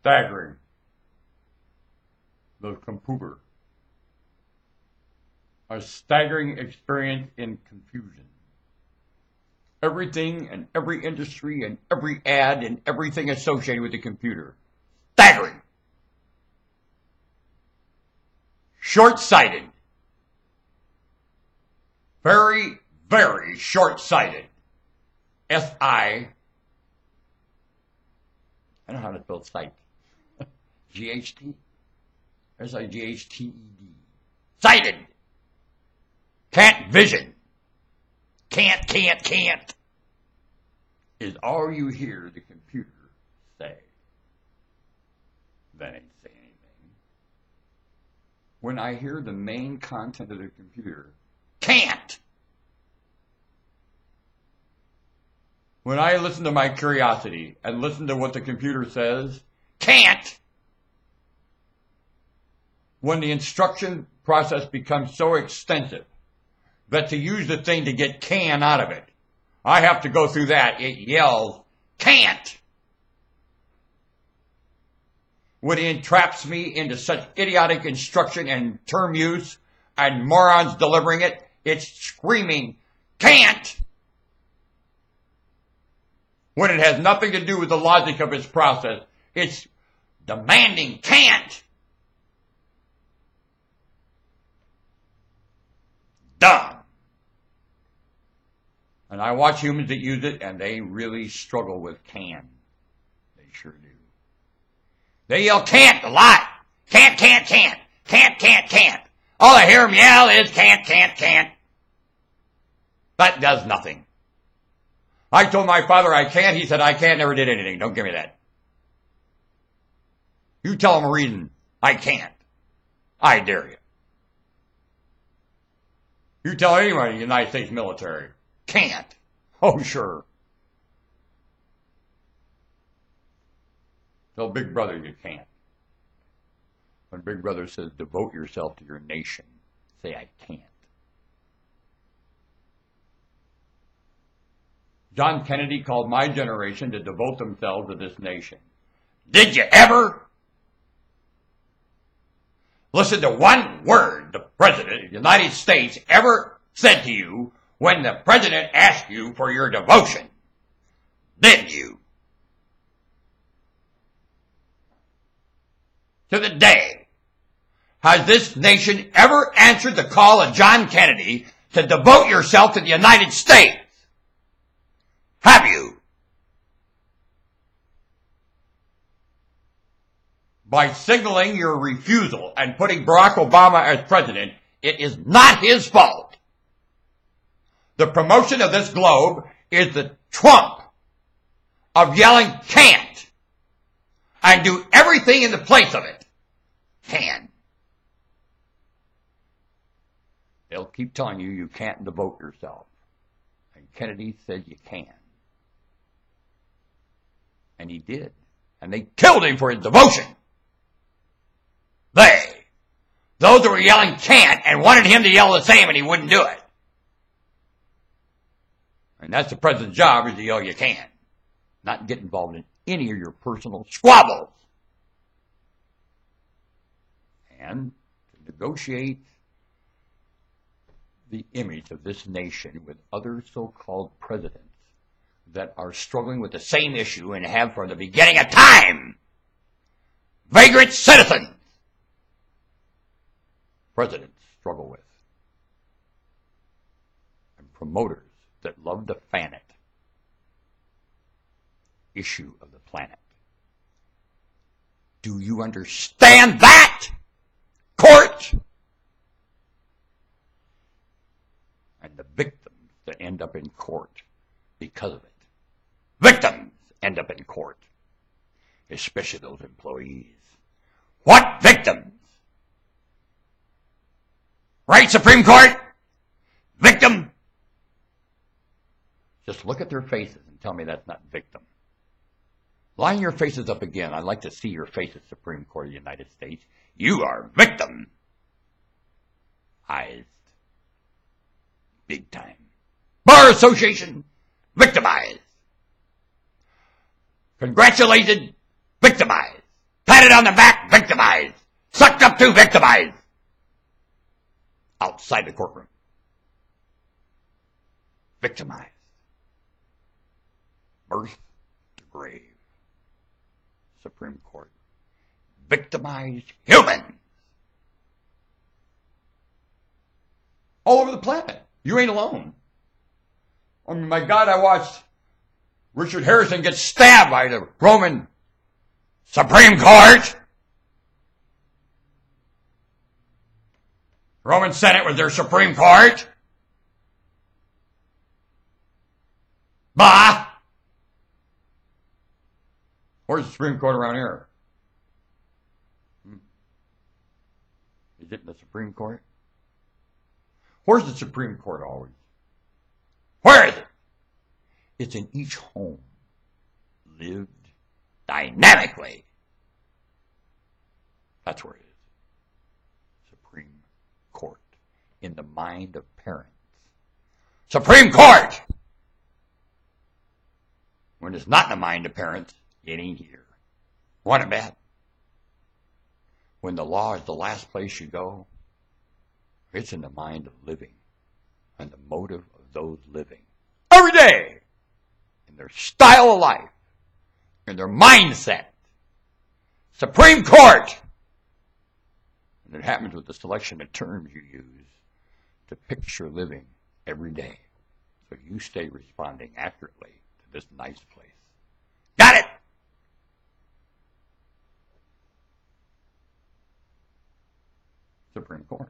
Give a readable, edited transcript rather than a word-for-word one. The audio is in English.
staggering. The computer. A staggering experience in confusion. Everything and every industry and every ad and everything associated with the computer. Staggering. Short-sighted. Very, very short-sighted. S-I. I don't know how to spell sight. G-H-T? S-I-G-H-T-E-D. Sighted. Can't vision. Can't. Is all you hear the computer say. That ain't saying anything. When I hear the main content of the computer, can't. When I listen to my curiosity and listen to what the computer says, can't. When the instruction process becomes so extensive that to use the thing to get can out of it, I have to go through that. It yells, can't. When it entraps me into such idiotic instruction and term use and morons delivering it, it's screaming, can't. When it has nothing to do with the logic of its process, it's demanding, can't. Dumb. And I watch humans that use it, and they really struggle with can. They sure do. They yell can't a lot. Can't. Can't. All I hear them yell is can't. That does nothing. I told my father I can't. He said I can't, never did anything. Don't give me that. You tell him a reason. I can't. I dare you. You tell anyone in the United States military. Can't. Oh, sure. Tell Big Brother you can't. When Big Brother says devote yourself to your nation, say I can't. John Kennedy called my generation to devote themselves to this nation. Did you ever listen to one word the President of the United States ever said to you when the President asked you for your devotion? Did you? To the day, has this nation ever answered the call of John Kennedy to devote yourself to the United States? Have you? By signaling your refusal and putting Barack Obama as president, it is not his fault. The promotion of this globe is the trump of yelling can't and do everything in the place of it. Can. They'll keep telling you you can't devote yourself. And Kennedy said you can. And he did. And they killed him for his devotion. Those that were yelling can't and wanted him to yell the same and he wouldn't do it. And that's the president's job, is to yell you can. Not get involved in any of your personal squabbles. And to negotiate the image of this nation with other so-called presidents that are struggling with the same issue and have from the beginning of time. Vagrant citizens. Presidents struggle with. And promoters that love to fan it. Issue of the planet. Do you understand that? Court! And the victims that end up in court because of it. Victims end up in court. Especially those employees. What victims? Right, Supreme Court? Victim? Just look at their faces and tell me that's not victim. Line your faces up again. I'd like to see your faces, Supreme Court of the United States. You are victim. Eyes. Big time. Bar Association. Victimized. Congratulated. Victimized. Patted on the back, victimized. Sucked up to, victimized. Outside the courtroom. Victimized. Birth to grave. Supreme Court. Victimized humans. All over the planet. You ain't alone. I mean, my God, I watched Richard Harrison get stabbed by the Roman Supreme Court. Roman Senate was their Supreme Court. Bah! Where's the Supreme Court around here? Is it the Supreme Court? Where's the Supreme Court always? Where is it? It's in each home, lived dynamically. That's where it is. Supreme Court, in the mind of parents. Supreme Court! When it's not in the mind of parents, it ain't here. Want it bad? When the law is the last place you go, it's in the mind of living and the motive of those living. Every day! In their style of life, in their mindset. Supreme Court! And it happens with the selection of terms you use to picture living every day. So you stay responding accurately to this nice place. Got it? Supreme Court.